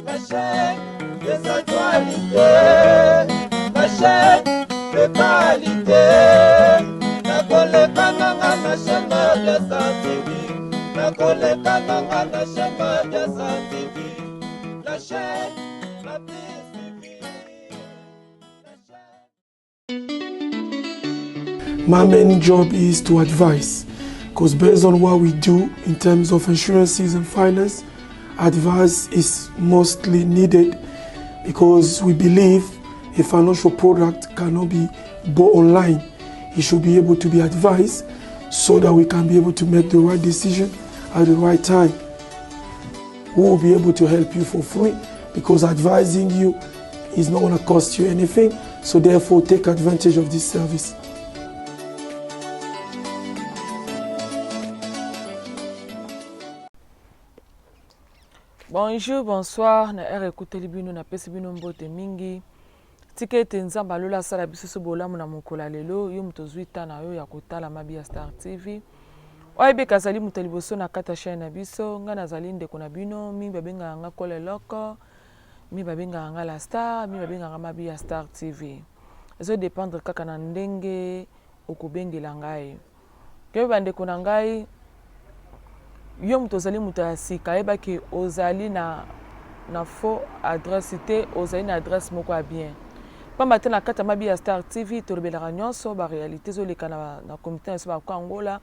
La chaîne des actualités, la chaîne de qualité. La collecte la chaîne de sa TV. La collecte la chaîne de sa TV. La chaîne la plus suivie. My main job is to advise, because based on what we do in terms of insurances and finance, advice is mostly needed because we believe a financial product cannot be bought online. It should be able to be advised so that we can be able to make the right decision at the right time. We will be able to help you for free because advising you is not going to cost you anything. So therefore, take advantage of this service. Bonjour, bonsoir, na ere écoutez bino na pesi bino mbote mingi. Tikete nzamba lola sala biso so bolamu na mokola lelo yo muto zwita na yo ya kotala Mabia Star TV. Oibe kazali muto liboso na kata chaîne na biso, nga nazali ndeko na bino, mi babenga nga Kole Loko, mi babenga nga La Star, mi babenga nga Mabia Star TV. Ezo dépendre kaka na ndenge okobengela ngai. Ke bandeko na ngai yo muto zali muto ya sika yeba ke ozali na faux adresse te ozali na adresse moko ya bien pamba te na kata Mabia Star TV tolobelaka nyonso ba réalité ezoleka na comité nyonso bako Angola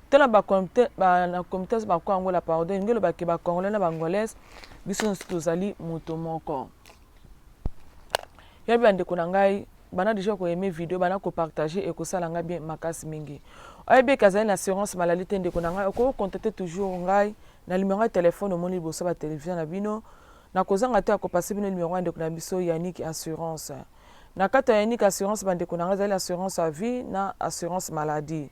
te na comité nyonso bako Angola pardon ngelo bake bakongolais na bangolais biso nyonso tozali moto moko yebi bandeko na ngai bana déjà koyeme video bana kopartager ekosala nga bien makasi mingi oyebi kazali na assurance maladie te ndeko na ngai okocontacte toujours ngai na numéro ya téléphone omoni liboso ba télévision na bino na kozanga te akopase bino numéro ya ndeko na biso Yannick Assurance na kata ya Yannick Assurance bandeko na ngai ezali assurance à vie na assurance maladie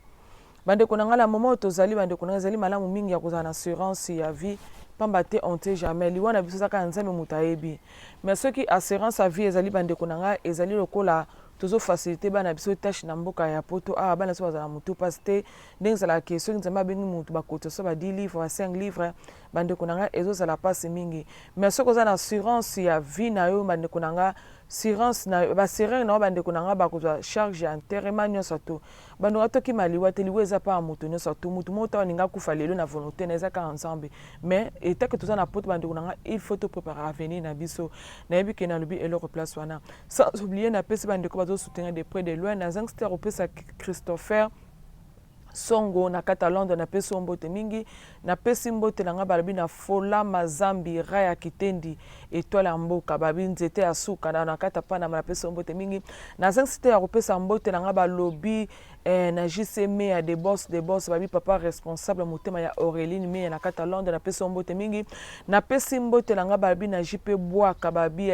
bandeko na ngai na moment tozali bandeko na ngai ezali malamu mingi ya kozala na assurance ya vie pamba te on te jamais liwa na biso zaka nzambe muta yebi mais soki assurance à vie ezali bandeko na ngai ezali lokola tozo facilité bana biso tâche na mboka ya poto bana so bazala mutu parce que ndenge zala ke soki nzambe abengi mutu bakoto so ba 10 livres ba 5 livres bandeko na ngai ezozala pasi mingi mais soki oza na assurance ya vie na yo bandeko na ngai assurance na ba serere na bandeko na ngai bakozwa charge ya enterrement nyonso to bandeko toki maliwa te liwa eza pa mutu nyonso to mutu mota ninga kufa lelo na volonté na eza ka ensemble mais eta que toza na poto bandeko na ngai il faut te préparer avenir na biso na yebi ke na lobi eloko place wana sans oublier na pesi bandeko bazo soutenir de près de loin na zangster opesa Christopher Songo na Catalande na pesi mbote mingi na pesi mbote na nga balabi na fola mazambi raya kitendi étoile ya mboka babi nzete ya suka na kata pana na pesi mbote mingi na zangster ya kopesa mbote na nga balobi na JCM ya de boss babi papa responsable motema ya Auréline me na Catalande na pesi mbote mingi na pesi mbote na nga balabi na JP Bwaka babi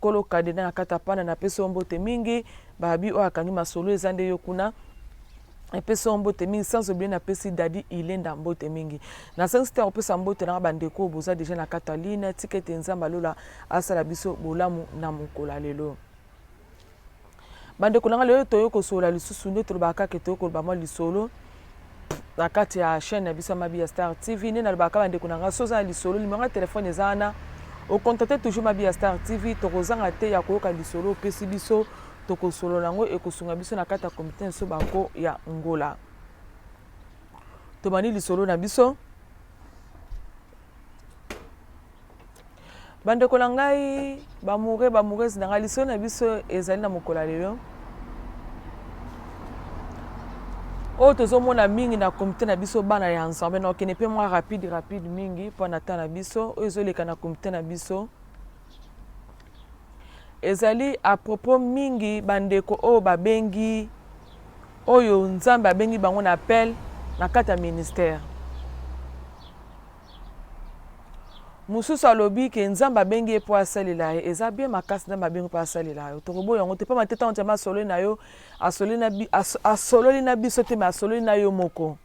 kolo kadena na kata pana na pesi mbote mingi babi o akangi masolo ezande yokuna epesa mbote mingi sans oublier na pesi dadi ilenda mbote mingi na sensiter opesa mbote na bandeko boza déjà na Cataline tikete nzamba lola asala biso bolamu na mokola lelo bandeko na lelo toyo kosola lisusu nde tolobaka ke toyo kolobama lisolo na kati ya chaîne na biso Mabia Star TV ne na lobaka bandeko na soza lisolo numéro ya téléphone ezana au contacter toujours Mabia Star TV tokozanga te ya koyoka lisolo pesi biso tokosolo nango ekosunga biso na kata comité nso bako ya Angola tomani lisolo na biso bandeko na ngai bamoureux na ngai lisolo na biso ezali na mokola lelo oyo tozomona mingi na comité na biso bana ya ensemble na okene pe mwa rapide mingi mpo na ta na biso oyo ezoleka na comité na biso ezali à propos mingi bandeko oyo babengi oyo nzambe abengi bango na appel na kata ministère mususu alobi ke nzambe abengi po asalela ye eza bien makasi nzambe abengi po asalela yo tokobo yango te pa mateta on tama solo na yo asololi na biso te ma asololi na yo moko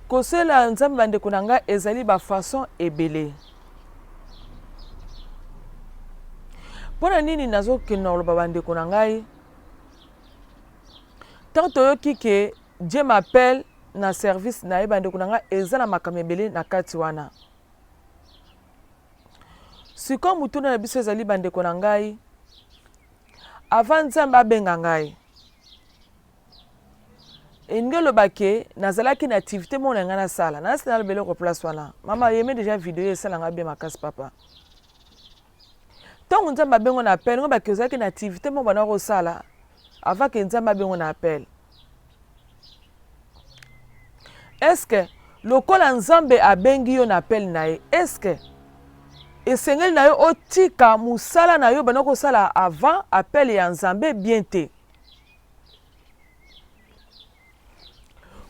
kosela nzambe bandeko na nga ezali ba façon ebele pona nini nazokende oloba bandeko na ngai tant toyoki ke Dieu m'appelle na service na ye bandeko na nga eza na makambo ebele na kati wana. Siko mutuna na biso ezali bandeko na ngai avant Nzambe abenga ngai. Engelo bake nazalaki na activité mona nga na sala. Na sala bele ko place wana. Mama yeme déjà vidéo sala nga bien makasi papa. Tant Nzambe abenga na appel ngo bake ozalaki na activité mo bana ko sala avant que Nzambe abenga na appel. Est-ce que lokola Nzambe abengi yo na appel na ye, est-ce que esengeli na yo otika musala na yo bana ko sala avant appel ya Nzambe bien te?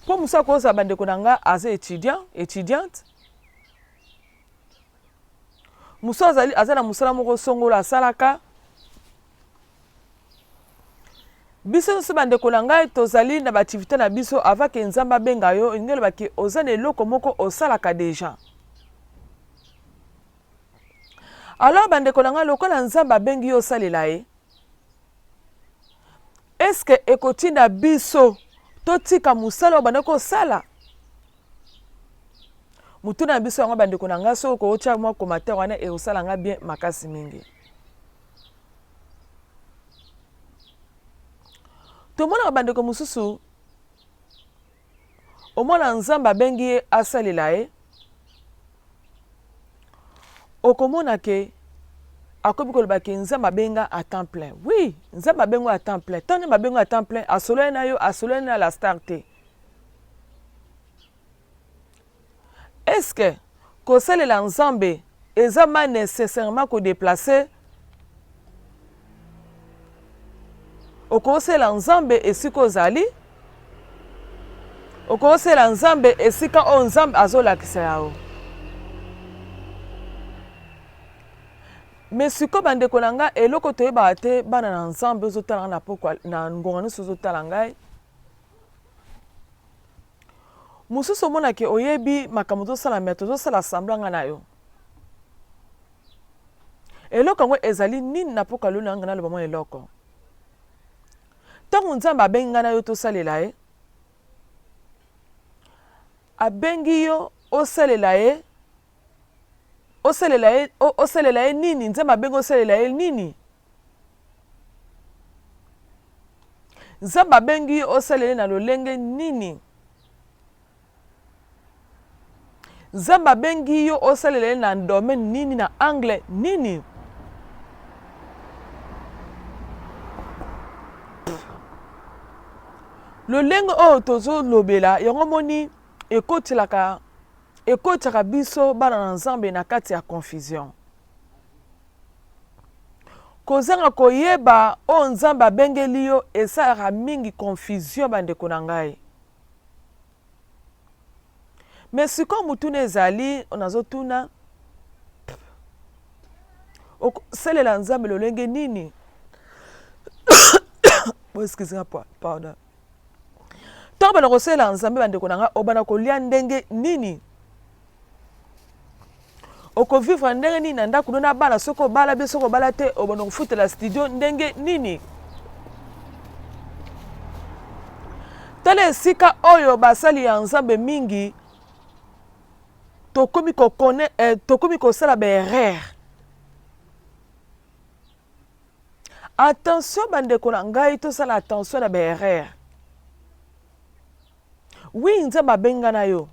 Pour musa ko sa bandeko na nga aza étudiante. Musa azala musala moko songola salaka. Biso so bandeko na nga tozali na activité na biso avant que Nzambe benga yo ngelo baki ozana eloko moko osalaka déjà. Alors bandeko na nga lokola Nzambe bengi yo salela ye. Est-ce que ekotinda biso totika musala bandeko sala? Mutuna biso yango bandeko na nga so ko ocha mo commentaire wana e osala nga bien makasi mingi. Tomona bandeko mususu omona Nzambe bengi ye asalela ye. Okomona ke akobi koloba ke Nzambe benga à temps plein. Oui, Nzambe benga à temps plein. Tant Nzambe benga à temps plein, asolé na yo, asolé na la starte. Est-ce que kosalela Nzambe ezama nécessairement ko déplacer? Okosela Nzambe esika ozali? Okosela Nzambe esika o Nzambe azolakisa yao? Mais siko bandeko na nga eloko toyeba te bana na Nzambe ozotala na pokwa na ngonga nyonso ozotala ngai. Mususu omona ke oyebi makambo tozosala me tozosala semblant na yo. Eloko yango ezali nini na pokwa lelo na nga na loba mo eloko? Tango Nzambe abengi nga na yo tosalela ye, abengi yo osalela ye, osalela ye nini? Nzambe abengi osalela ye nini? Nzambe abengi yo osalela na lolenge nini? Nzambe abengi yo osalela ye na domaine nini, na angle nini? Lolenge oyo tozolobela yango moni ekotilaka biso bana na Nzambe na kati ya confusion. Kozanga koyeba o Nzambe abengeli yo esalaka mingi confusion bandeko na ngai. Mais siko mutuna ezali onazotuna osalela Nzambe lolenge nini? Excusez-moi, pardon. Tant bana kosalela Nzambe bandeko na nga obana kolia ndenge nini? Oko vivre ndenge nini na ndako na bana soko bala be soko bala te obana kofutela studio ndenge nini? Tala esika oyo basali ya Nzambe mingi tokomi kosala ba erreur. Attention bandeko na ngai tosala attention na ba erreur. Oui, Nzambe abenga na yo.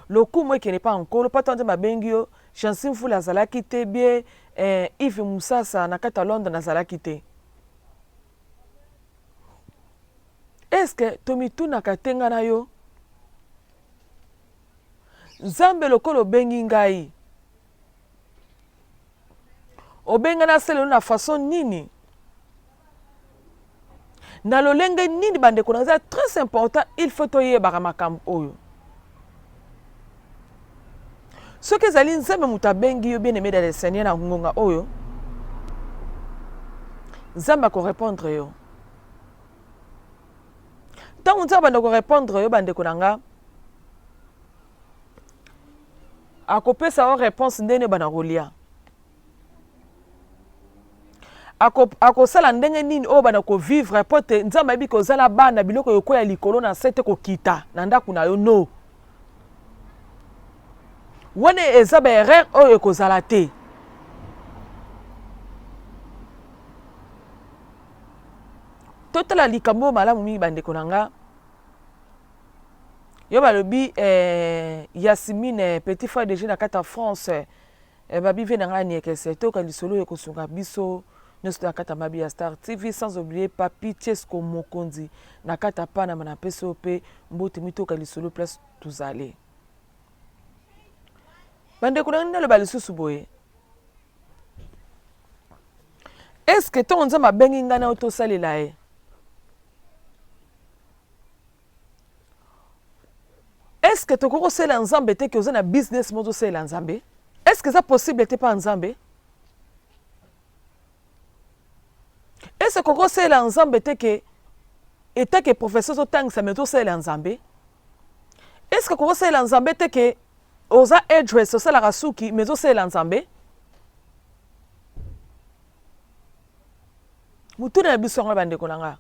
Lokumu ekene pa nkolo pata Nzambe abengi yo, Chancine Fula azalaki te bien, Yves Musasa na kata Londres azalaki te. Est-ce que tomitunaka te nga na yo? Nzambe lokolo obengi ngai, obenga na selo na façon nini? Na lolenge nini bandeko na ngai très important, il faut toyebaka makambo oyo. Soki ezali Nzambe mutu abengi yo bien-aimé dans le Seigneur na ngonga oyo, Nzambe akorépondre yo. Tango Nzambe akorépondre yo bandeko na nga, akopesa o réponse ndenge bana kolia. akosala ndenge nini oyo bana kovivre po te nzambe ayebi kozala bana biloko yokoya likolo na se te kokita na ndako na yo no wana eza baerreur oyo ekozala te totala likambo malamu mingi bandeko na nga yo balobi Yasmine petit frère de jeune na kata France babi vie na nga niekese toka lisolo ekosunga biso nyonso na kata mabi ya Star TV sans oublier papi Tiesko Mokonzi na kata Panama na peso pe mbote mitoka lisolo place tuzale bandeko na nga loba lisusu boye est-ce que ton nzambe abengi nga na otosalela ye est-ce que tu connais l'ensemble te que vous avez un business moto c'est l'ensemble? Est-ce que ça possible te pas ensemble? Est-ce que tu connais l'ensemble te que état que professeur tang ça meto c'est l'ensemble? Est-ce que tu connais l'ensemble te que oza address ça la rasuki meto c'est l'ensemble? Mutu na biso ngaba ndeko nanga.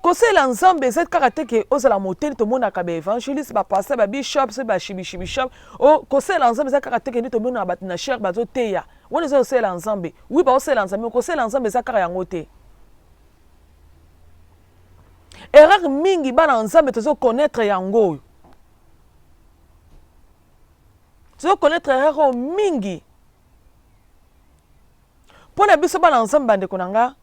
Conseil l'ensemble cette karaté que aux la montée tout le monde a kabé évangéliste ba passer ba bishop c'est ba bishop oh conseil l'ensemble cette karaté que tout le monde a battu na cher ba zo teya on est aussi l'ensemble oui ba aussi l'ensemble conseil l'ensemble ça kara yango te erreur mingi ba l'ensemble tu zo connaître yango tu zo connaître erreur mingi pour la biso ba l'ensemble bande konanga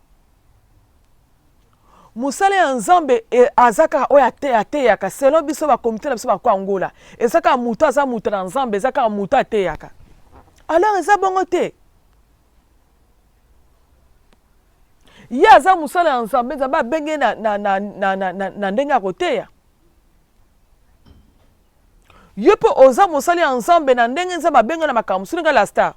musale nzambe azaka oya te yaka selon biso ba comité na biso ba kwa ngola ezaka mutu aza mutu na nzambe ezaka mutu te yaka alors eza bongo te ya aza musale nzambe nzambe abenge na ndenge ya koteya yo po oza musale nzambe na ndenge nzambe abenge na makambo suninga la star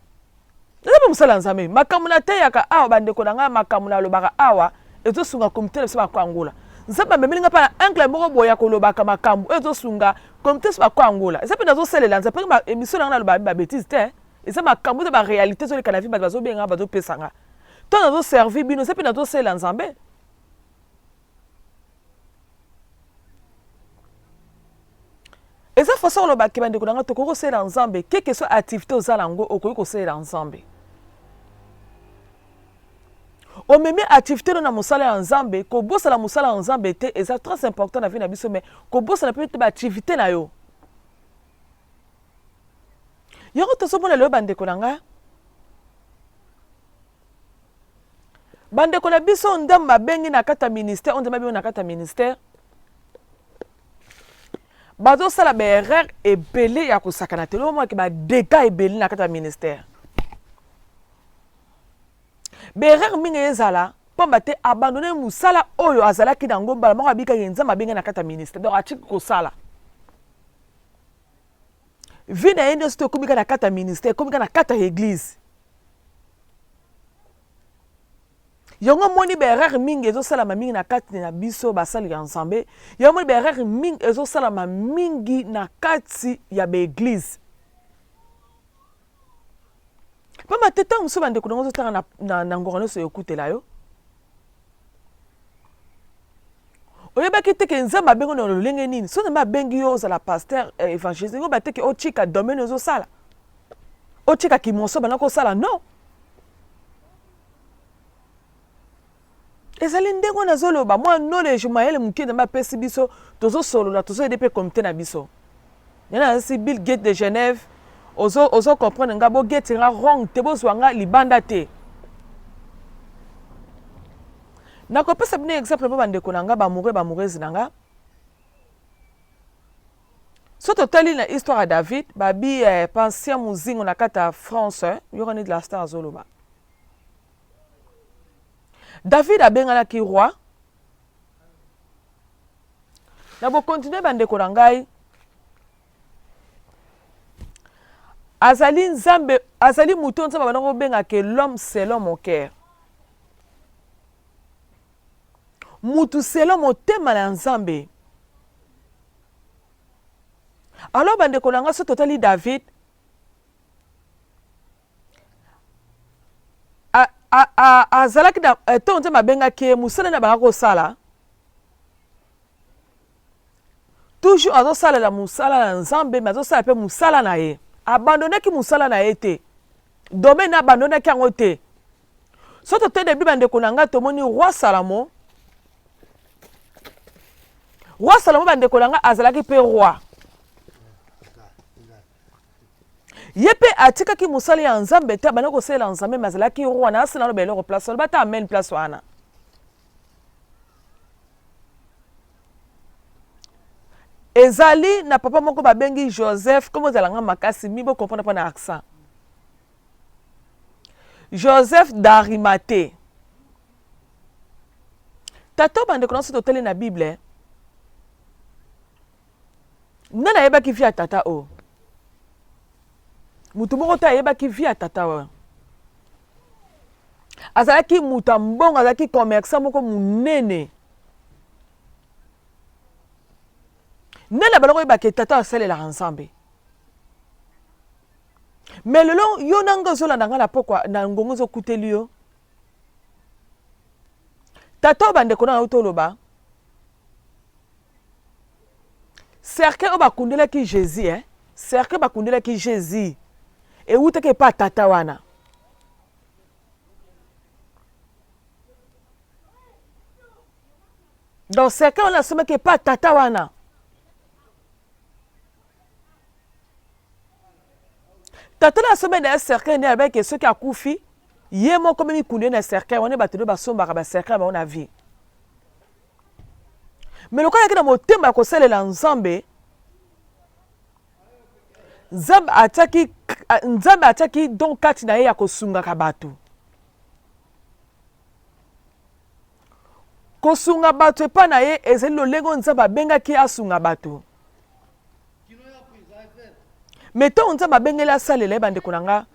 nzambe musale nzambe makambo na te yaka awa bandeko na nga makambo na lobaka awa ezo sunga comité na kwa Angola nzamba memelinga pa angle moko boya kolobaka makambo ezo sunga comité na kwa Angola ezape nazo selela nzapa ma émission na loba ba bêtise te eza makambo de ba réalité zo le kanavi bazo benga bazo pesanga to nazo servir bino ezape nazo selela nzambe eza façon loba ke bandeko nanga to ko selela nzambe quelque soit activité ozalango okoyi ko selela nzambe o meme activité na musala ya nzambe ko bosa la musala ya nzambe te eza très important na vie na biso mais ko bosa na peut-être ba activité na yo yoko to sobona le bandeko nanga bandeko na biso ndamba bengi na kata ministère on ndamba bengi na kata ministère bazo sala ba erreur ebele ya kosakana te lo mo ke ba dégâts ebele na kata ministère berrer mingi ezala pomba te abandonner musala oyo azala ki dango bala moko abika yenza mabenga na kata ministère donc atiki kosala vina yende sto komika na kata ministère komika na kata église yongo moni berrer mingi ezo sala mingi na kati na biso basali ya ensemble yongo moni berrer mingi ezo sala mingi na kati ya ba église pamba teta muso bande kunongo zotanga na ngorano so yokutela yo oyebaki te ke nzamba bengo na lolenge nini so na bengi yo za la pasteur évangéliste ngo bateke o chika domaine zo sala o chika kimoso bana ko sala non ezali ndengo na zoloba moi knowledge mayele mukende ma pesi biso tozo solo la tozo edp comité na biso yana si Bill Gates de Genève ozo comprendre nga bo geti nga wrong te bo zwanga libanda te na ko pesa bine exemple bo bande ko nanga ba moureuse nanga so totali na histoire ya David babi pensia muzingo na kata France yoroni de la star zoloba David abengala ki roi na bo continuer bande ko nangai azali nzambe azali muto nzambe banako benga ke l'homme selon mon cœur mutu selon motema na nzambe alors bande kolanga so totali David azalaki na to nzambe abengaki musala na bango sala toujours azosalela musala na nzambe mais azosala mpe musala na ye abandonnaki musala na ye te domaine abandonnaki yango te so tote debut bandeko na ngai tomoni roi Salomo bandeko na ngai azalaki mpe roi ye mpe atikaki mosala ya nzambe te abandi kosalela nzambe mais azalaki roi na asala aloba eloko place aloba ta amen place wana ezali na papa moko babengi Joseph comme ozalanga makasi mi bocomprendre mpo na accent Joseph d'Arimathée tata bandeko na so toteli na Bible nani ayebaki vi ya tata o mutu moko te ayebaki vi ya tata o azalaki mutu mbongo azalaki commerçant moko munene nani baloko oyebaki tata asalelaka nzambe mais lelo yo nanga ozolanda nga na pokwa na ngongo ozokuteli yo tata oyo bandeko na yo toloba cercueil oyo bakundelaki Jésus cercueil bakundelaki Jésus ewutaki epa tata wana donc cercueil wana asomaki epa tata wana tata na asomaki na ye cercueil nde alobaki soki akufi ye moko mpe mikunde na cercueil wana bato nde basombaka bacercueil bango na vie mais lokola yaki na motema ya kosalela nzambe nzambe atiaki donc kati na ye ya kosungaka bato kosunga bato epa na ye ezali lolenge nzambe abengaki asunga bato mais ntongo nzambe abengeli asalela ye bandeko na nga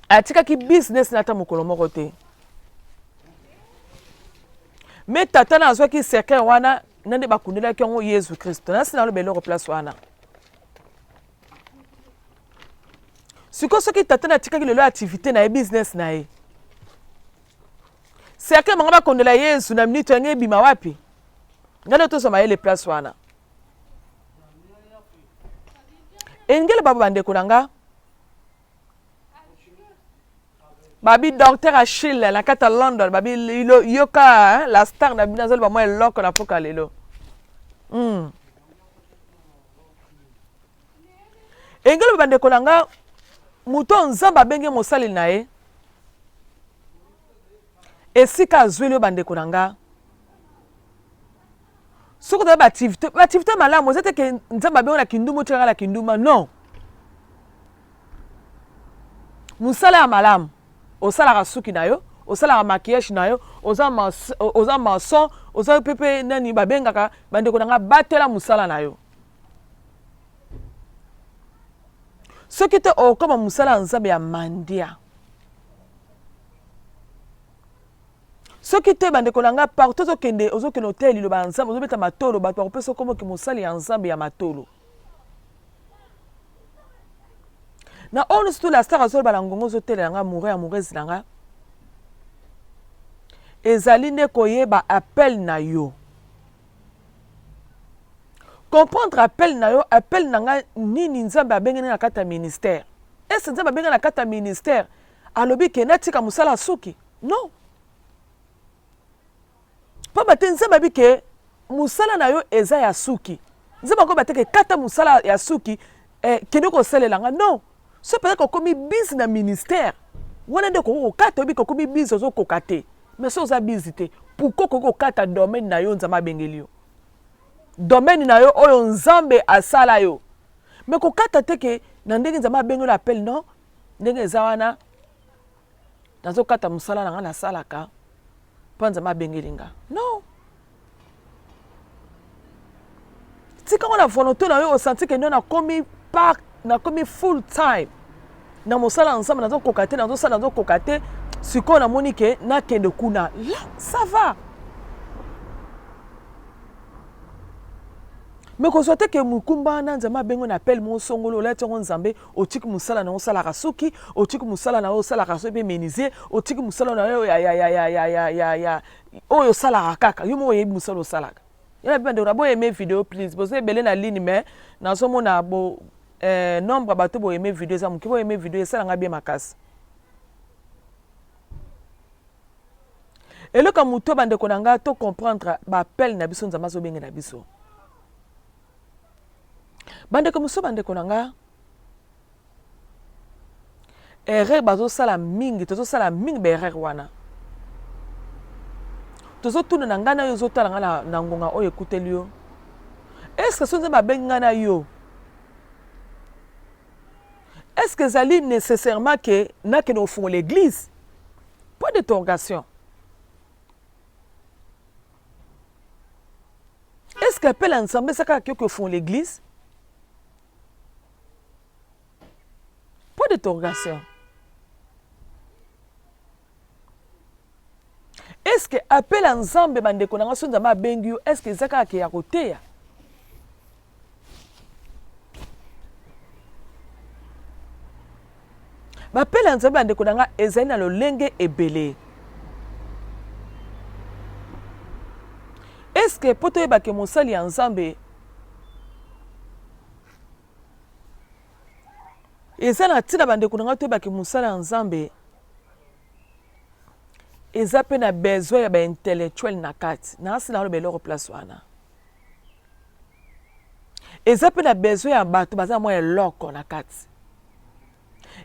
atikaki business na ata mokolo moko te mais tata na azwaki cercueil wana na nde bakundelaki yango Yesu Kristo nasi naloba eloko place wana sikoyo soki tata na atikaki lelo activité na ye business na ye cercueil bango bakondela Yesu na minute yango ebima wapi ngai nde tozoma ye le place wana engele babo bandeko na nga babi docteur Achille na kata London babi yoka la star na bina zolo ba moi eloko na poka lelo engele bandeko na nga muto nzamba abenge mosali na ye esika azweli bandeko na nga soko da baactivité malamu oza te ke nzamba abengo na kinduma otikaka na kinduma non mosala ya malamu osalaka suki na yo osalaka maquillage na yo oza mason oza pepe nani babengaka bandeko na nga batela mosala na yo soki te okoma mosala ya nzambe ya mandia soki te bandeko na nga partout ozokende oteli liloba ya nzambe ozobeta matolo bato bakopesa okomoki mosali ya nzambe ya matolo na ono surtout la star azoloba na ngongo ozotelela nga amoureuse na nga ezali nde koyeba appel na yo comprendre appel na yo appel na nga nini nzambe abengeni na kati ya ministère ese nzambe abengeni na kati ya ministère alobi ke natika mosala suki non po bate nzambe abi ke mosala na yo eza ya suki nzambe ako bate ke kata mosala ya suki kende kosalela nga non so peut-être kokomi busy na ministère wana nde kokokata oyebi kokomi busy ozokoka te mais so oza busy te pourquoi kokokata domaine na yo nzambe abengeli yo domaine na yo oyo nzambe asala yo mais kokata te ke na ndenge nzambe abengeli appel non ndenge eza wana nazokata mosala na nga nasalaka mpo nzambe abengeli nga non tikango na volonté na yo osanti ke nde nakomi full time na mosala nzambe nazokoka te nazosala nazokoka te sikoyo namoni ke nakende kuna la ça va mais ko sote ke mukumba na nzama bengo na appel mo songolo la tongo nzambe otiki musala na osala kasuki otiki musala na osala kasobe meniser otiki musala na yo ya oyo sala kaka yo mo ye musala osala ya bande rabo aimer vidéo please boze belé na ligne mais na somo na bo nombre bato bo aimer vidéo za muki bo aimer vidéo sala nga bien makasi et le ka muto bande konanga to comprendre ba appel na biso nzama zo benga na biso bande ko muso bande konanga erreur bazo sala mingi tozo sala mingi be erreur wana tozo tuna na ngana yo zo tala ngana na ngonga oyo ekuteli yo est-ce que sonze ba benga na yo est-ce que zali nécessairement que na que nous font l'église point d'interrogation est-ce que appelle ensemble ça que font l'église point d'interrogation est-ce que appel ensemble bande konanga sonza ma bengi est-ce que zaka ke ya koteya ba appel ensemble bande konanga ezali na lolenge ebele est-ce que poto yeba ke mosali ensemble ezana tina bande konanga to yeba ke mosali ensemble eza pe na besoin ya ba intellectuel na kati na asina lo beloko place wana eza pe na besoin ya bato baza mo eloko na kati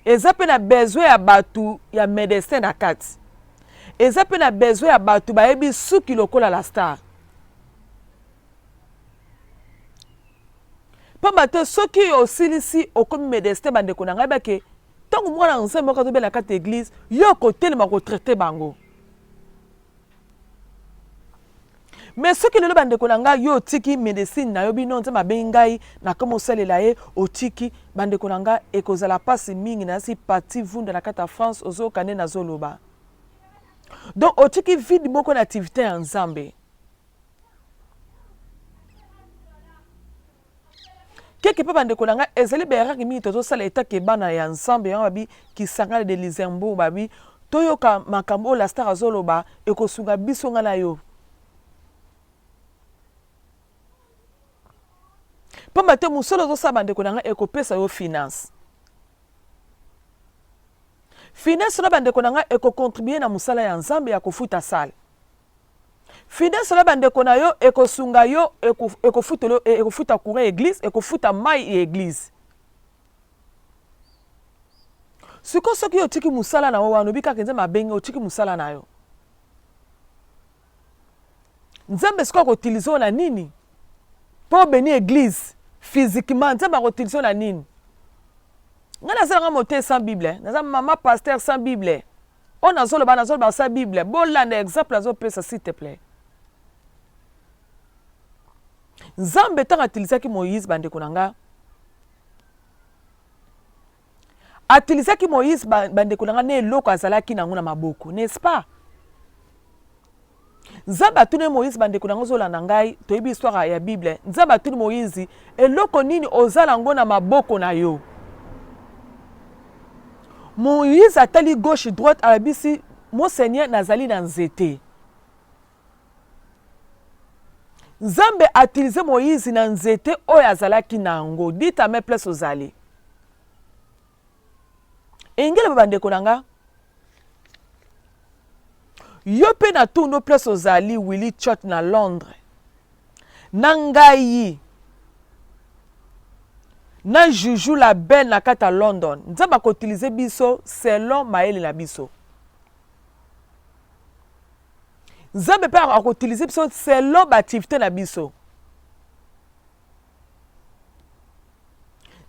eza pe na besoin ya bato ya médecin na kati eza pe na besoin ya bato bayebi suki lokola la star pamba te soki osilisi okomi médecin bandeko na ngai bake ntango mwana nzambe moko azobela na kati église yo kotelema kotraite bango mais soki lelo bandeko na ngai yo otiki médecine na yo bino nzambe abengi ngai nakoma osalela ye otiki bandeko na ngai ekozala mpasi mingi nasi parti vunda na kati ya France ozoyoka nde nazoloba donc otiki vide moko na activité ya nzambe keke mpe bandeko na ngai ezali beraki mingi tozosala etake bana ya nzambe yango babi kisangala de Luxembourg babi toyoka makambo oyo la star azoloba ekosunga biso nga na yo pamba te mosolo ozosala bandeko na ngai ekopesa yo finance na bandeko na ngai ekokontribue na mosala ya nzambe ya kofuta sale finance na bandeko na yo ekosunga yo ekofuta courant église ekofuta mai ya église siko soki otiki musala na yo wana obi kaka nzambe abengi otiki musala na yo nzambe siko akotilize yo na nini mpo obeni église physiquement nzambe akotilize yo na nini nga nazalanga mote sans bible naza mama pasteur sans bible oyo nazoloba sa bible bolanda exemple azopesa s'il te plaît nzambe ntango atilisaki moïse bandeko na nga atilisaki moïse bandeko na nga na eloko azalaki nango na maboko n'est-ce pas nzambe atuni moïse bandeko na nga ozolanda ngai toyebi histoire ya bible nzambe atuni moïse eloko nini ozala yango na maboko na yo moïse atali gauche droite alabisi monseigneur nazali na nzete nzambe atilize moïse na nzete oyo azalaki na yango dita me place ozali engele bandeko na nga yo mpe na tundo place ozali Willy Church na Londres na ngai na Juju la belle na kata London nzambe akotilize biso selon mayele na biso nzambe mpe akotilize biso selon baactivité na biso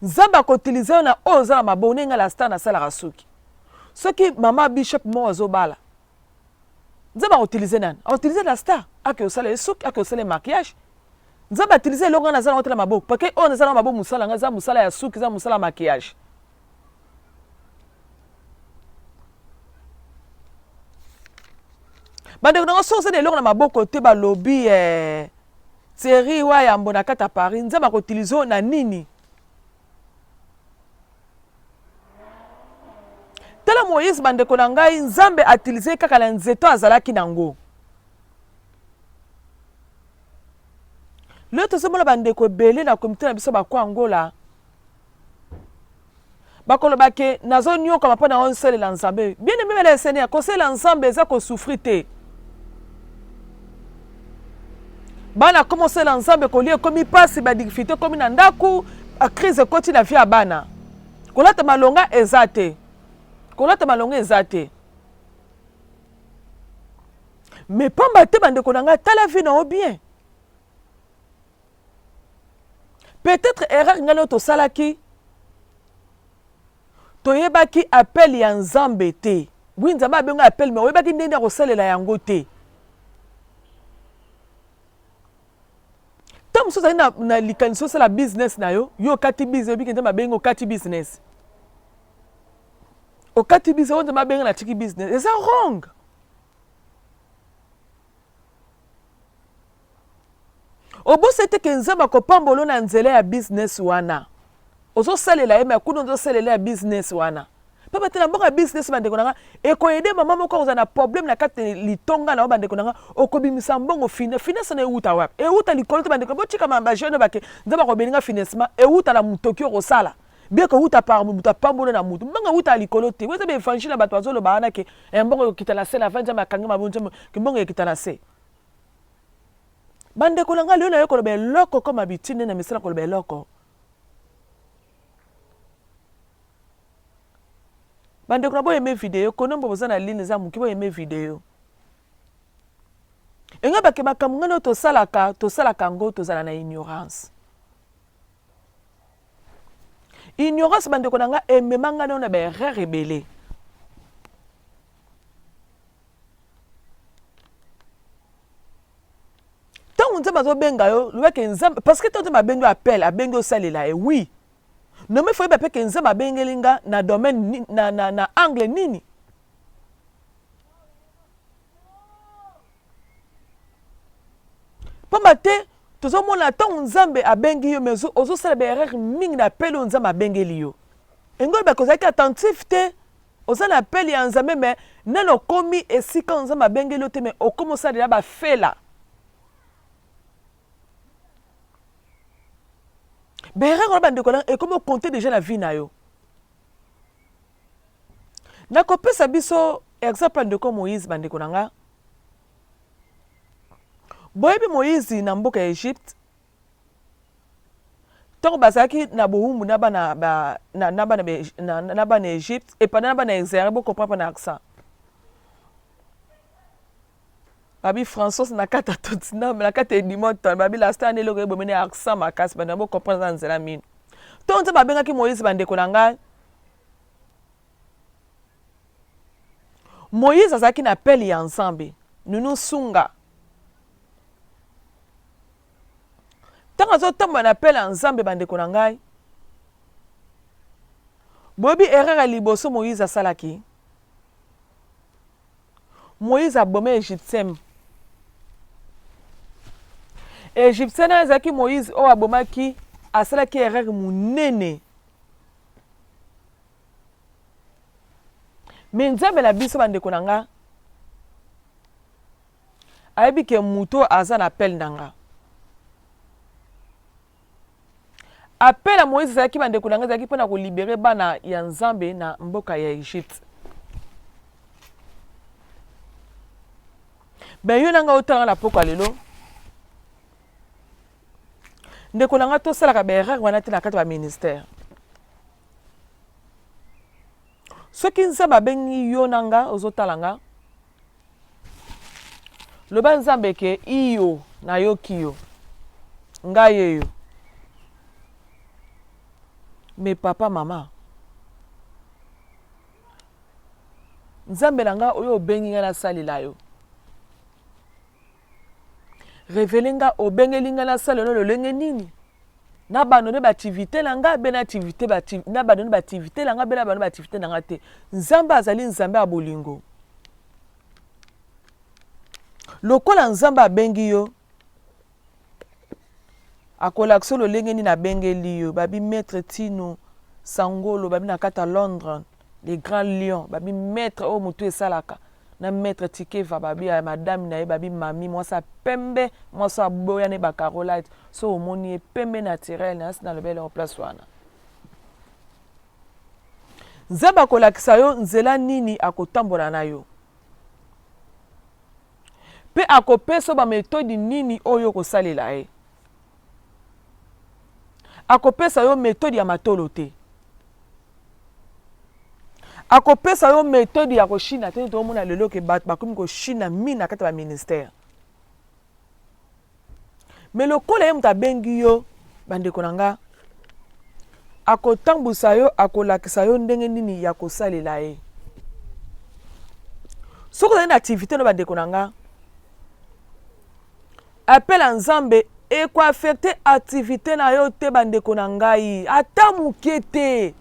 nzambe akotilize yo na oyo oza na maboko ndenge la star nasalaka suki soki mama bishop moko azobala nzambe akotilize nani akotilize la star ake osala suki ake osala maquillage nzambe atilize eloko nga naza na otela maboko pake oyo naza na maboko mosala nga eza mosala ya suki eza mosala ya maquillage bandeko nango soki osala eloko na maboko te balobi Thierry wa ya mbona kata Paris nzamba ko utiliser na nini tala Moïse bandeko na ngai nzambe atiliser kaka na nzeto azalaki nango le tozomona bandeko belé na comité na biso bakwa Angola bakoloba ke nazo nyoka mapona onselela nzambe bien aimé le Seigneur kosela nzambe eza ko souffrir te bana commencer l'ensemble kolie komi pasi ba difficulté komi na ndaku a crise koti na vie ya bana kolata malonga ezate mais pamba te bandeko na nga tala vie na o bien peut-être erreur ngalo to salaki to yebaki appel ya nzambe te oui nzambe abenga appel mais oyebaki ndenge ko salela yango te Tam so na likanso c'est la business na yo kati business bi kende mabengo kati business o kati business on mabenga na tiki business is that wrong obo sete ke nzamba ko pambolo na nzela ya business wana ozo salela ye me kuno ozo salela ya business wana papa tena bonga business bande konanga e ko aider mama moko oza na problème na kati litonga na bande konanga okobimisa mbongo finance na euta wapi euta likolo te bande ko botika mamba jeune bake nzamba ko beninga financement euta la mutoki ko sala bien ko euta par muta pambolo na mutu mbanga euta likolo te weza be franchir na bato azolo baana ke mbongo kitala se la vanja makanga mabonje ke mbongo kitala se bande konanga leo na yo ko be loko comme habitude na misala ko be loko bande kuna boye me video konombo bozana ligne za muki boye me video enga bake makamungano to salaka ngo to zala na ignorance bande kuna nga ememanga na be rebelle tant nzamba zo benga yo lweke nzamba parce que tant ma bengo appel abengo salela et oui non mais faut pas que nzamba bengelinga na domaine na angle nini pamba te tozomona tant nzambe abengi yo mais ozo sala be erreur mingi na appel nzamba bengeli yo engol ba kozaki attentif te ozana appel ya nzambe mais nano komi esika nzamba bengeli te mais okomosa de ba fela Béré on bande kolang et comment compter déjà la vie na yo. Na kopé sabiso exemple de comme Moïse bande konanga. Boyebi Moïse na mboka Egypte. Tant basaki na bohumbu na bana Egypte et pendant bana exercer beaucoup comprendre na accent. Babi François na kata totina na kata edimoto babi la star ne logo bomene accent makasi bana bo comprendre nzela mine to nze babenga ki Moïse bande konanga Moïse azaki na appel ya ensemble nunu sunga tanga zo tamba na appel ensemble bande konanga bobi erreur liboso Moïse asalaki Moïse a bombé Égyptien. Égyptien azaki Moïse o abomaki asala ki erreur munene. Mais nzambe la biso bande konanga. Ayebi ke muto azana appel nanga. Appel à Moïse azaki bande konanga azaki pona ko libérer bana ya nzambe na mboka ya Égypte. Ben yo nanga otanga na poko lelo ndeko nanga to sala ka berrer wana te na kati ba ministère soki nzamba bengi yo nanga ozotalanga loba nzambe ke iyo na yo kiyo ngaye yo mais papa mama nzambe nanga oyo bengi nga na salila yo Revelinga obengelinga na sala no lolenge nini na bano ne ba activité langa be na activité ba na bano ne ba activité langa be na bano ba activité nanga te nzamba azali nzambe abolingo lokola nzamba abengi yo akola solo lenge ni na bengeli yo babi maître Tino Sangolo babi na kata Londres les grands lions babi maître o mutu esalaka na maître Tikeva babi ya madame na ye babi mami moi ça pembe moi ça boya ne ba Carolite so omoni pembe naturel na sina le belle en place wana nzamba kolakisa yo nzela nini akotambola na yo pe akopesa ba méthode nini oyo kosalela ye akopesa yo méthode ya matolo te akopesa yo méthode ya koshina te to mona lelo ke bat bakomi koshina mina kata ba ministère mais lokola ye muta bengi yo bandeko nanga akotambusa yo akolakisa yo ndenge nini ya kosalela ye soko na activité no bandeko nanga appel à Nzambe et quoi affecter activité na yo te bandeko na ngai ata muke te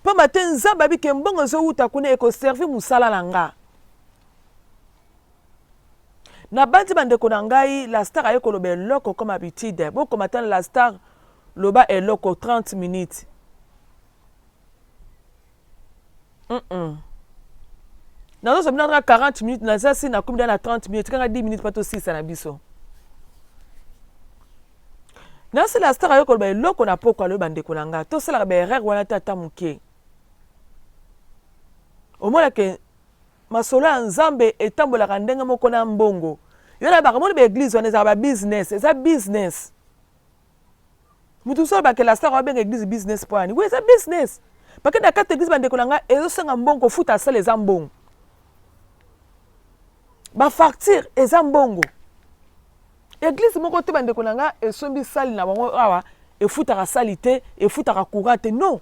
po matin Nzambe abi ke mbongo zo uta kuna eko servir musala na nga na bandi bandeko na ngai la star ayo koloba eloko comme habitude boko matin la star loba eloko 30 minutes nazo sabina 40 minutes na zasi na kumida na 30 minutes kanga 10 minutes pato 6 na biso na c'est la star ayo koloba eloko na poko alo bandeko na nga to sala ba erreur wana tata muke omona ke masolo ya Nzambe etambolaka ndenge moko na mbongo yo na bakamoni ba église wana eza ba business eza business mutu so ba ke la star abenga église business point oui eza business parce que na kata église bandeko na nga ezosenga mbongo futa sala eza mbongo ba facture eza mbongo église moko te bandeko na nga esombi sali na bango awa efutaka sali te efutaka courant te non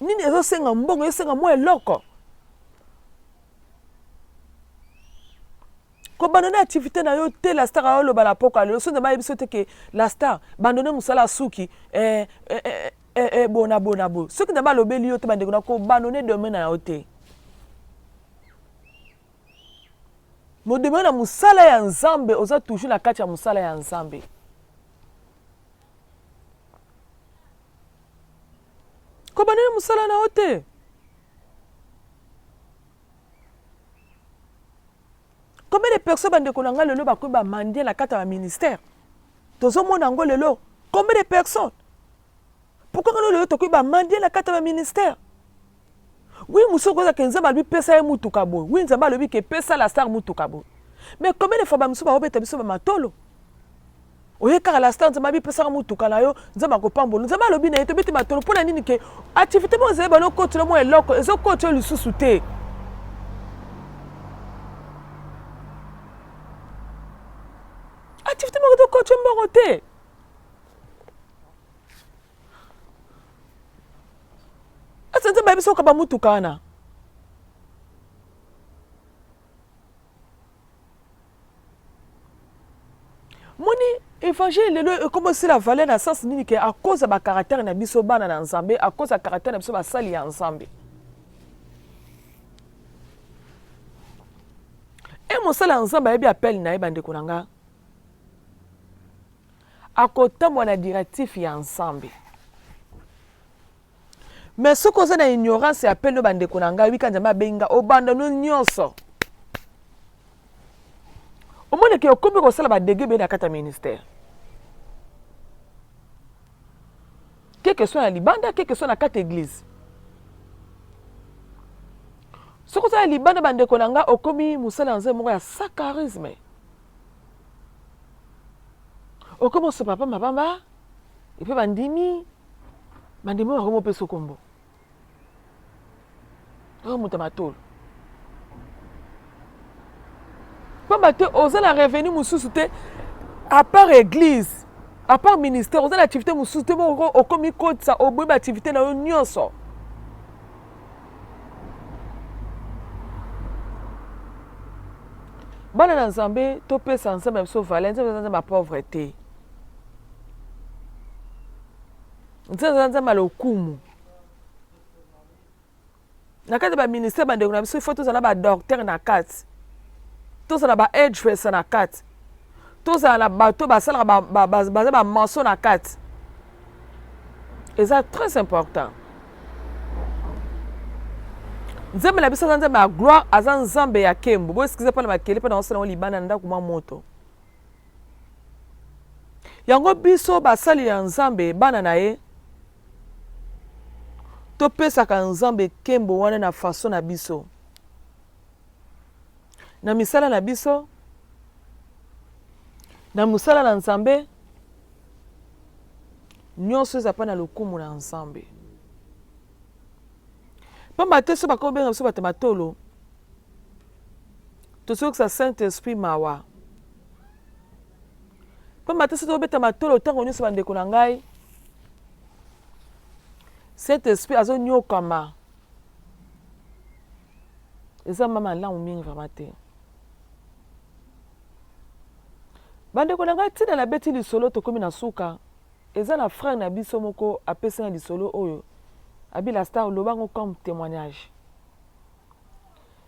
nini ezosenga mbongo ezosenga mo eloko ko bandone activité na yo te la star aloba na poko alelo so ndema yebiso te ke la star bandone musala suki bona soki ndema alobeli yo te bandeko na ko bandone domaine na yo te modemana na musala ya Nzambe oza toujours na kati ya musala ya Nzambe ko bandone musala na yo te combien de personnes bandeko na nga lelo bakoyi bamandie na kati ya ministère tozomona yango lelo combien de personnes pourquoi nga lelo tokoyi bamandie na kati ya ministère oui muso koza ke Nzambe alobi pesa ye mutuka boye oui Nzambe alobi ke pesa la star mutuka boye mais combien de fois bamiso baobeta biso bamatolo oye kaka la star Nzambe abi pesaka mutuka na yo Nzambe akopambola Nzambe alobi na ye tobeti matolo mpona nini ke activité mo ezali balokotela mo eloko ezokotela lisusu te activité mo ezokotela mbongo te asa Nzambe ayebi soka bamutuka wana moni évangile lelo ekomisi la valeur na sens nini ke à cause ya bacaractère na biso bana na Nzambe à cause ya caractère na biso basali ya Nzambe e mosala ya Nzambe ayebi appel na ye bandeko na nga akotambola na directif ya Nzambe mais soki oza na ignorance ya appel no bandeko na nga wika Nzambe abenga obanda no nyonso omone ke okomi kosala badege be na kati ya ministère quelque soit na libanda quelque soit na kati église soki oza na libanda bandeko na nga okomi mosala ya Nzambe moko ya sacrarisme okomi osopa pa mabamba epe bandimi bakomi opesa okombo oyo moto matolo pamba te oza na revenu mosusu te à part église à part ministère oza na activité mosusu te moko okomi kotisa oboyi baactivité na yo nyonso bana na Nzambe topesa Nzambe biso valeur Nzambe bapauvre te Nzambe lokumu na kati ba ministère bandeko na biso il faut tozala ba docteur na kati tozala ba hairdresser na kati tous à la bateau basala ba manso na kati. Et ça très important. Nzambe na biso nzambe ma gloire azan nzambe ya kembo. Bo eskize pa na makele pa na osala libana nda kuma moto. Yango biso basali ya nzambe bana na ye. To pesaka nzambe kembo wana na façon na biso. Na misala na biso. Na musala na nzambe. Nyonso eza pa na lokumu na nzambe. Pamba te so bako benga biso bato matolo. Tosokisa Saint-Esprit mawa. Pamba te so tobeta matolo tango nyonso bandeko na ngai. Saint-Esprit azo nyokama. Eza mama lamu mingi vraiment te. Bandeko na ngai tina na beti lisolo tokomi na suka. Eza na frère na biso moko apesa na lisolo oyo. Abi la star lobango comme témoignage.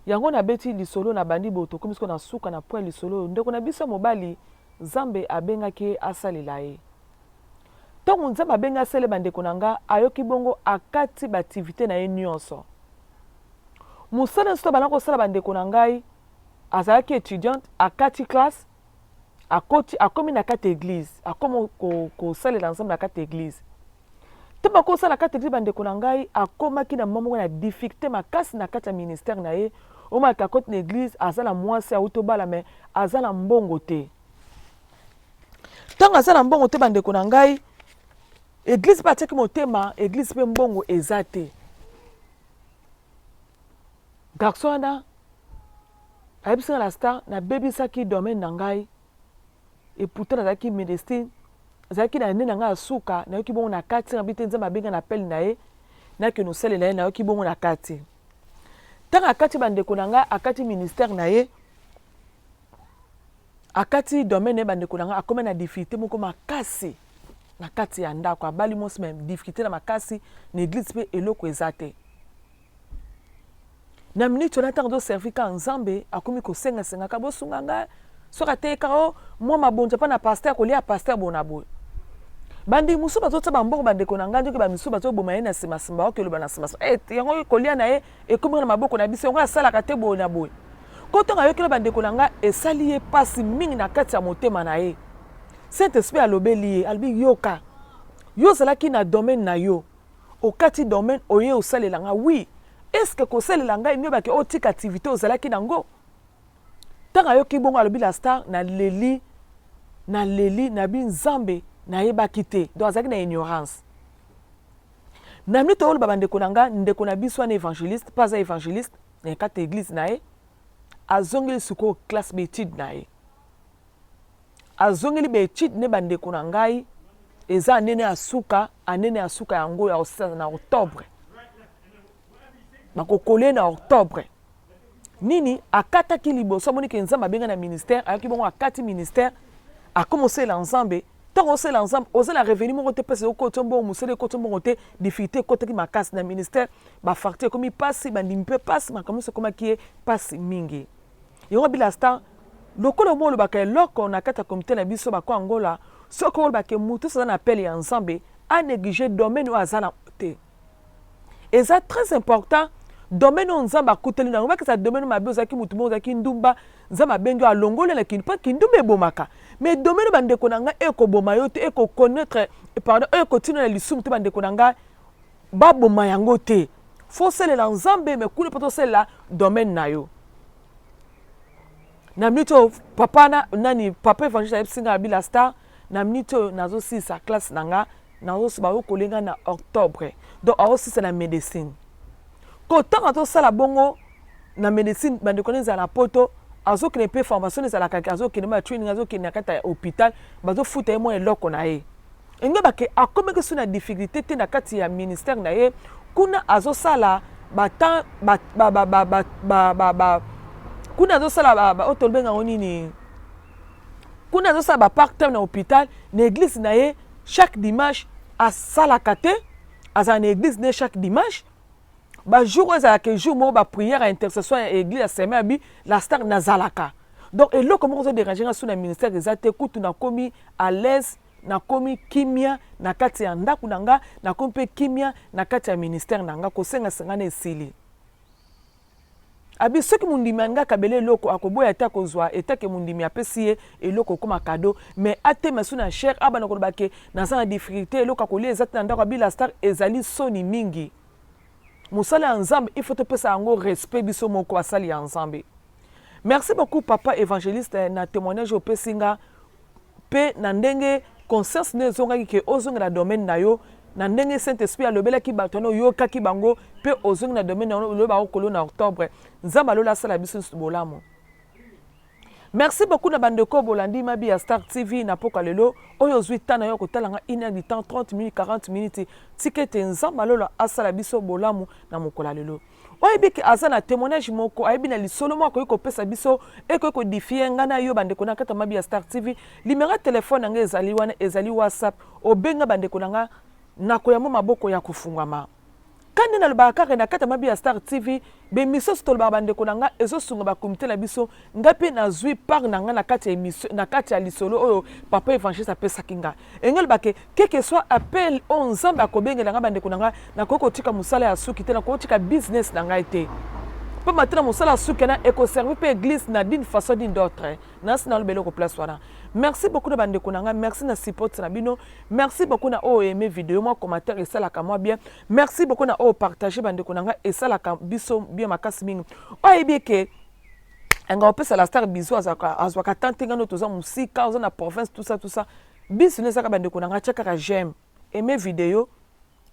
Yango na beti lisolo na bandi boto komi siko na suka na point lisolo ndeko na biso mobali Nzambe abengaki asalela ye. Tongo Nzambe abenga sele bandeko na nga ayoki bongo akati ba activité na ye nyonso. Musala sto bana ko sala bandeko na ngai azalaki étudiante akati classe akomi na kati église akomo ko salela ensemble na kati église. Teba ko sala kati église bandeko na ngai akomaki na mamo na difficulté makasi na kati ya ministère na ye oma ka koti na église azala mwasi auto bala mais azala mbongo te. Tango azala mbongo te bandeko na ngai église pa teki motema église pe mbongo ezate. Garçon na ayebisa la star na bebisaki domaine na ngai et pourtant nazalaki médecine azalaki na nene nga suka na yoki bongo na kati na bite Nzambe abenga na pelle na ye na ke no salela ye na yoki bongo na kati. Tanga akati bandeko na nga akati ministère na ye akati domaine bandeko na nga akoma na difficulté moko makasi na kati ya ndako abali mosi même difficulté na makasi na église pe eloko ezate. Na minute na tango do servir ka Nzambe akomi ko senga ka bosunga nga soka te kao moi mabonja pa na pasteur ko lia pasteur bonabo. Bandi musu bazotsa bamboko bandeko na nga njoki ba misu bazo boma ye na sima simba okelo bana sima. Yango ko lia na ye ekomi na maboko na biso ngo asala ka te bonabo. Ko tonga yokelo bandeko na nga esali ye pasi mingi na kati ya motema na ye. Saint-Esprit alobeli ye albi yoka. Yo zalaki na domaine na yo. Okati domaine oye osalela nga oui. Est-ce que ko salela nga imyo ba ke otika activité ozalaki nango? Tanga yoki bongo alobi la star na leli na bi Nzambe na yeba kite donc azaki na ignorance. Na minute olo babandeko na nga ndeko na biso na évangéliste pas un évangéliste na kati église na ye azongeli suko classe d'étude na ye. Azongeli be étude ne bandeko na ngai eza anene asuka yango ya osala na octobre. Bakokole na octobre. Nini akataki liboso moni ke Nzambe abenga na ministère ayaki bongo akati ministère a commencé l'ensemble tant c'est l'ensemble oser la revenu mo te pese ko tombo musele ko tombo te difficulté ko teki makasi na ministère ba facture comme passe ba ndimpe passe ma comme c'est comme qui est passe mingi yo bila star lokolo mo lo ba ka loko na kata comité na biso ba ko Angola soko ba ke mutu ça na appel ensemble a négliger domaine ou azana te et ça très important. Domaine Nzambe akuteli na ngomaka sa domaine mabe ozaki mutu mo ozaki ndumba Nzambe bengo alongole na kinpa kindumbe bomaka mais domaine bandeko nanga eko boma yo te eko connaître pardon eko tino na lisumu te bandeko nanga ba boma yango te faut sele la Nzambe mais kule poto sele la domaine na yo na minute papa na nani papa évangéliste singa bila star na minute nazo sisa classe nanga nazo suba ko kolenga na octobre donc azo sisa na médecine. Quand on a la bongo na médecine bandeko neza la poto azo ki ne pe formation neza la kaka azo ki ne ma training azo ki na kata hôpital bazo futa mo eloko na ye enga ba ke akomeke suna difficulté te na kati ya ministère na ye kuna azo sala bata kuna azo sala ba otolbenga onini kuna azo sala ba part-time na hôpital na église na ye chaque dimanche a sala kate aza na église na chaque dimanche. Ba jour où que jour mo ba prière à intercession à église à semaine bi la star nazalaka donc eloko moko zo déranger nga sous na ministère ezate kutu na komi à l'aise na komi kimia na kati ya ndaku nanga na komi pe kimia na kati ya ministère nanga ko senga sengana esili abi soki mundimi anga kabele eloko akoboya ta kozwa etake mundimi apesi ye eloko koma cadeau mais atema sous na cher abana ko bake na sana difficulté eloko ko lie ezate na ndako bila star ezali soni mingi musala ensemble il faut te pesa ngo respect biso moko asali ensemble. Merci beaucoup papa évangéliste na témoignage au pesinga pe na ndenge conscience ne zonga ki ozonga na domaine na yo na ndenge Saint-Esprit alobela ki batono yo kaki bango pe ozonga na domaine na lo ba okolo na octobre nzamba lola sala biso bolamo. Merci beaucoup na bandeko bolandi mabi ya Star TV na poka lelo oyo zwi tana yo kotalanga 1 heure du temps 30 minutes 40 minutes ticket nzamba lola asala biso bolamu na mokola lelo. Oyebi aza na témoignage moko ayebi na lisolo moko ko pesa biso e ko diffie ngana yo bandeko na kata mabi ya Star TV limera téléphone nga ezali wana ezali WhatsApp obenga bandeko nga nako ya maboko ya kufungwama kandi na lobaka na kata mabi ya Star TV be miso stolba bandeko nga ezosunga ba comité la biso ngapi na zui par nga na kati ya émission na kati ya lisolo oyo papa évangéliste apesa kinga engel bake que soit appel on nzamba ko benga nga bandeko nga na koko tika musala ya suki te na koko tika business na nga ete po matana musala suki na eko servir pe église na d'une façon d'une d'autre na sina lobelo ko place wana. Merci beaucoup de bandeko nga, merci na support na bino, merci beaucoup na o aimer vidéo moi commentaire et ça la ka moi bien, merci beaucoup na o partager bandeko nga et ça la ka biso bien makasi mingi oyebi ke nga opesa la star biso azwaka tante nga no toza musika oza na province tout ça biso ne saka bandeko nga chaka j'aime aimer vidéo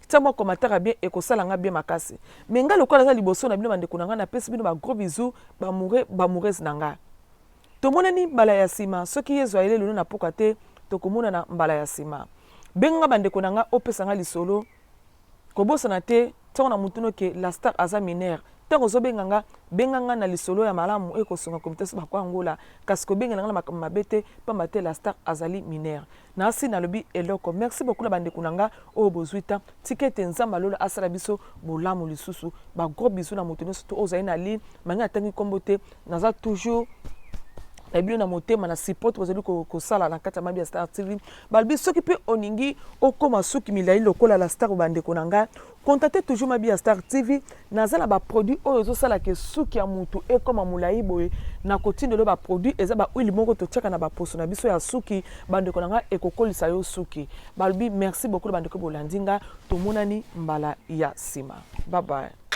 tia moi commentaire bien et ko sala nga bien makasi mais nga lokola za liboso na bino bandeko nga na pesi bino ba gros bisous ba moureuse nanga. Tomonani mbala ya sima soki yezo ayele lelo na poka te tokomona na mbala ya sima benga bandeko nanga opesa nga lisolo kobosa na te tonga na mutuno ke la star aza mineur tango zo benga nga na lisolo ya malamu eko songa komite so bakwa ngola kasi ko benga nga na mabete pamba te la star azali mineur na asi na lobi eloko. Merci beaucoup na bandeko nanga o bozwita ticket nzamba lola asala biso bolamu lisusu ba gros bisous na mutuno surtout ozaina na ligne manga tangi kombote naza toujours na bilo na motema na support bozali ko sala na kata mabi ya Star TV balbi soki pe oningi okoma suki milai lokola la star bandeko nanga contactez toujours mabi ya Star TV nazala ba produit oyo zo sala ke suki ya mutu e koma mulai boye na kotindelo ba produit eza ba huile moko to tchaka na ba poso na biso ya suki bandeko nanga ekokolisa yo suki balbi. Merci beaucoup bandeko bolandinga tomonani mbala ya sima bye bye.